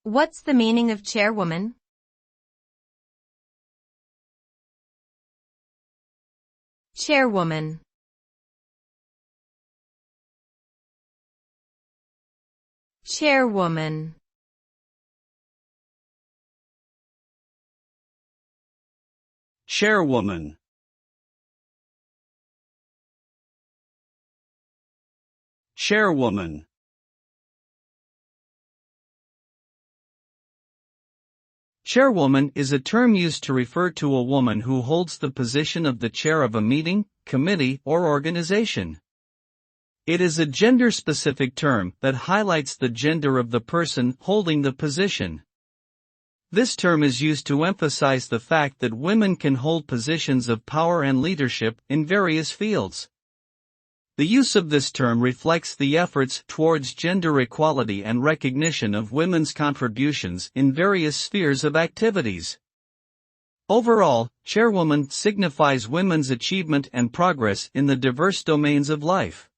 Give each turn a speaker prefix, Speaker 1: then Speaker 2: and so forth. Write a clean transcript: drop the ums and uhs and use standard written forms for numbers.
Speaker 1: What's the meaning of chairwoman? Chairwoman. Chairwoman.
Speaker 2: Chairwoman. Chairwoman. Chairwoman is a term used to refer to a woman who holds the position of the chair of a meeting, committee, or organization. It is a gender-specific term that highlights the gender of the person holding the position. This term is used to emphasize the fact that women can hold positions of power and leadership in various fields. The use of this term reflects the efforts towards gender equality and recognition of women's contributions in various spheres of activities. Overall, chairwoman signifies women's achievement and progress in the diverse domains of life.